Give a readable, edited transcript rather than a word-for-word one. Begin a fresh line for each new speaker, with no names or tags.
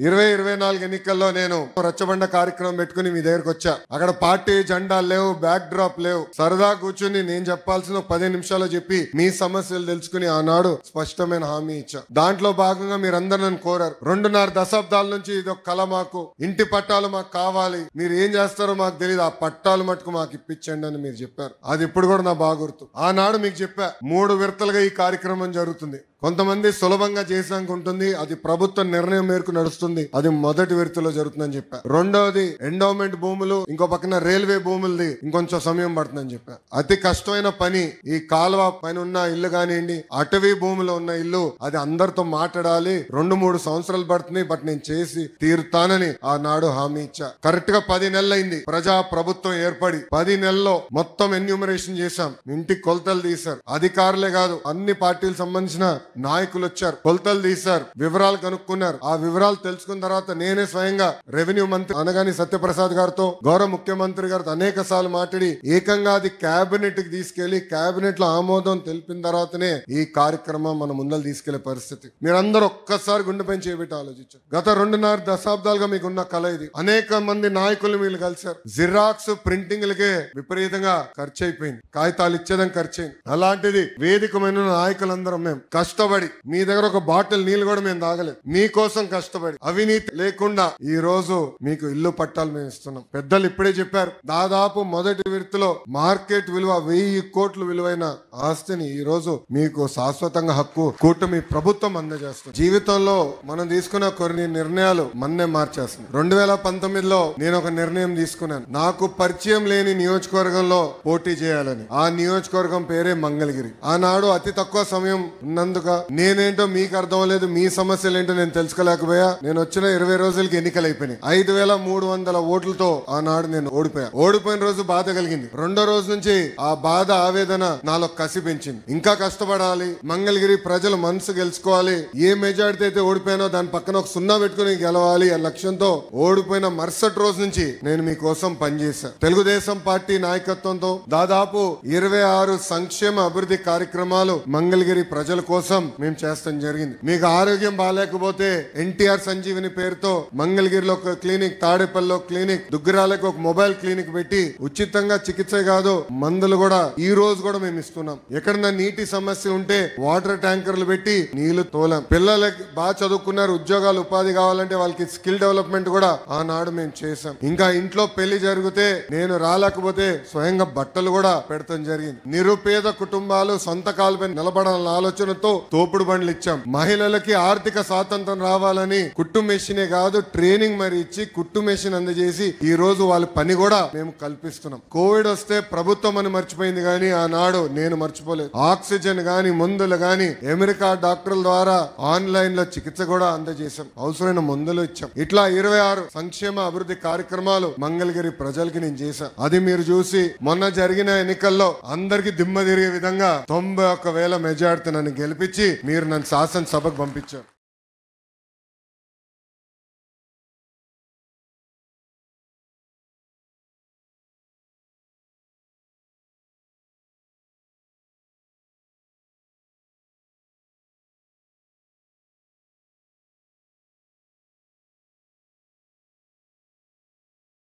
2024 ఎన్నికల్లో నేను రచ్చబండ కార్యక్రమం పెట్టుకుని మీ దగ్గరకు వచ్చా. అక్కడ పార్టీ జెండాలు లేవు, బ్యాక్ డ్రాప్ లేవు. సరదా కూర్చుని నేను చెప్పాల్సిన 10 నిమిషాలు చెప్పి మీ సమస్యలు తెలుసుకుని ఆనాడు స్పష్టమైన హామీ ఇచ్చా. దాంట్లో భాగంగా మీరందరూ నన్ను కోరారు. 2.5 దశాబ్దాల నుంచి ఇది ఒక కళ, మాకు ఇంటి పట్టాలు మాకు కావాలి, మీరు ఏం చేస్తారో మాకు తెలియదు, ఆ పట్టాలు మటుకు మాకు ఇప్పించండి అని మీరు చెప్పారు. అది ఇప్పుడు కూడా నా బాగా గుర్తు. ఆనాడు మీకు చెప్పా 3 విడతలుగా ఈ కార్యక్రమం జరుగుతుంది. కొంతమంది సులభంగా చేసాక ఉంటుంది, అది ప్రభుత్వ నిర్ణయం మేరకు నడుస్తుంది, అది మొదటి విడతలో జరుగుతుందని చెప్పా. రెండవది ఎండోమెంట్ భూములు, ఇంకో పక్కన రైల్వే భూములది ఇంకొంచెం సమయం పడుతుందని చెప్పా. అతి కష్టమైన పని ఈ కాలువ పైన ఉన్న ఇల్లు కానివ్వండి, అటవీ భూములో ఉన్న ఇల్లు, అది అందరితో మాట్లాడాలి, 2-3 సంవత్సరాలు పడుతుంది, బట్ నేను చేసి తీరుతానని ఆనాడు హామీ ఇచ్చా. కరెక్ట్ గా 10 నెలలైంది ప్రజా ప్రభుత్వం ఏర్పడి. 10 నెలల్లో మొత్తం ఎన్యూమరేషన్ చేశాం, ఇంటికి కొలతలు తీశారు. అధికారులే కాదు, అన్ని పార్టీలకు సంబంధించిన నాయకులు వచ్చారు, కొలతలు తీశారు, వివరాలు కనుక్కున్నారు. ఆ వివరాలు తెలుసుకున్న తర్వాత నేనే స్వయంగా రెవెన్యూ మంత్రి అనగాని సత్యప్రసాద్ గారితో, గౌరవ ముఖ్యమంత్రి గారితో అనేక సార్లు మాట్లాడి ఏకంగా అది కేబినెట్ కి తీసుకెళ్లి కేబినెట్ లో ఆమోదం తెలిపిన తర్వాతనే ఈ కార్యక్రమం మన ముందర తీసుకెళ్లే పరిస్థితి. మీరందరూ ఒక్కసారి గుండెపై చేపెట్టి ఆలోచించారు. గత 2.5 దశాబ్దాలుగా మీకున్న కళ ఇది. అనేక మంది నాయకులు మీరు కలిశారు. జిరాక్స్ ప్రింటింగ్లకే విపరీతంగా ఖర్చు అయిపోయింది, కాగితాలు ఇచ్చేదానికి ఖర్చు అయింది. అలాంటిది వేదికమైన నాయకులందరం మేము కష్టపడి, మీ దగ్గర ఒక బాటిల్ నీళ్ళు కూడా మేము తాగలేదు, మీకోసం కష్టపడి అవినీతి లేకుండా ఈ రోజు మీకు ఇల్లు పట్టాలు మేము ఇస్తున్నాం. పెద్దలు ఇప్పుడే చెప్పారు, దాదాపు మొదటి విడతలో మార్కెట్ విలువ 1000 కోట్ల విలువైన ఆస్తిని ఈ రోజు మీకు శాశ్వతంగా హక్కు కూటమి ప్రభుత్వం అందజేస్తుంది. జీవితంలో మనం తీసుకున్న కొన్ని నిర్ణయాలు మన్నే మార్చేస్తుంది. 2019లో నేను ఒక నిర్ణయం తీసుకున్నాను, నాకు పరిచయం లేని నియోజకవర్గంలో పోటీ చేయాలని. ఆ నియోజకవర్గం పేరే మంగళగిరి. ఆనాడు అతి తక్కువ సమయం ఉన్నందుక నేనేంటో మీకు అర్థం లేదు, మీ సమస్యలు ఏంటో నేను తెలుసుకోలేకపోయా. నేను వచ్చిన 20 రోజులకి ఎన్నికలు అయిపోయినాయి. 5300 ఓట్లతో ఆనాడు నేను ఓడిపోయిన రోజు బాధ కలిగింది. రెండో రోజు నుంచి ఆ బాధ, ఆవేదన నాలో కసి పెంచింది. ఇంకా కష్టపడాలి, మంగళగిరి ప్రజల మనసు గెలుచుకోవాలి, ఏ మెజారిటీ అయితే ఓడిపోయినో దాని పక్కన ఒక 0 పెట్టుకుని గెలవాలి అనే లక్ష్యంతో ఓడిపోయిన మరుసటి రోజు నుంచి నేను మీకోసం పనిచేశా. తెలుగుదేశం పార్టీ నాయకత్వంతో దాదాపు 26 సంక్షేమ అభివృద్ధి కార్యక్రమాలు మంగళగిరి ప్రజల కోసం మేము చేస్తాం జరిగింది. మీకు ఆరోగ్యం బాగాలేకపోతే ఎన్టీఆర్ సంజీవిని పేరుతో మంగళగిరిలో ఒక క్లినిక్, తాడేపల్లిలో క్లినిక్, దుగ్గిరాలకు ఒక మొబైల్ క్లినిక్ పెట్టి ఉచితంగా చికిత్స కాదు మందులు కూడా ఈ రోజు కూడా మేము ఇస్తున్నాం. ఎక్కడన్నా నీటి సమస్య ఉంటే వాటర్ ట్యాంకర్లు పెట్టి నీళ్లు తోలాం. పిల్లలకి బాగా చదువుకున్నారు, ఉద్యోగాలు ఉపాధి కావాలంటే వాళ్ళకి స్కిల్ డెవలప్మెంట్ కూడా ఆనాడు మేము చేశాం. ఇంకా ఇంట్లో పెళ్లి జరిగితే నేను రాలేకపోతే స్వయంగా బట్టలు కూడా పెడతాం జరిగింది. నిరుపేద కుటుంబాలు సొంత కాలుపై నిలబడాలన్న ఆలోచనతో తోపుడు బండ్లు ఇచ్చాం. మహిళలకి ఆర్థిక స్వాతంత్రం రావాలని కుట్టు మెషినే కాదు ట్రైనింగ్ మరి ఇచ్చి కుట్టు మెషిన్ అందజేసి ఈ రోజు వాళ్ళ పని కూడా మేము కల్పిస్తున్నాం. కోవిడ్ వస్తే ప్రభుత్వం అని మర్చిపోయింది కానీ ఆనాడు నేను మర్చిపోలేదు. ఆక్సిజన్ గాని, మందులు గాని అమెరికా డాక్టర్ల ద్వారా ఆన్లైన్ లో చికిత్స కూడా అందజేశాం, అవసరమైన మందులు ఇచ్చాం. ఇట్లా 26 సంక్షేమ అభివృద్ధి కార్యక్రమాలు మంగళగిరి ప్రజలకి నేను చేశాను. అది మీరు చూసి మొన్న జరిగిన ఎన్నికల్లో అందరికి దిమ్మ తిరిగే విధంగా 91,000 మెజార్టీ నన్ను గెలిపించి మీరు నన్ను శాసనసభకు పంపించారు.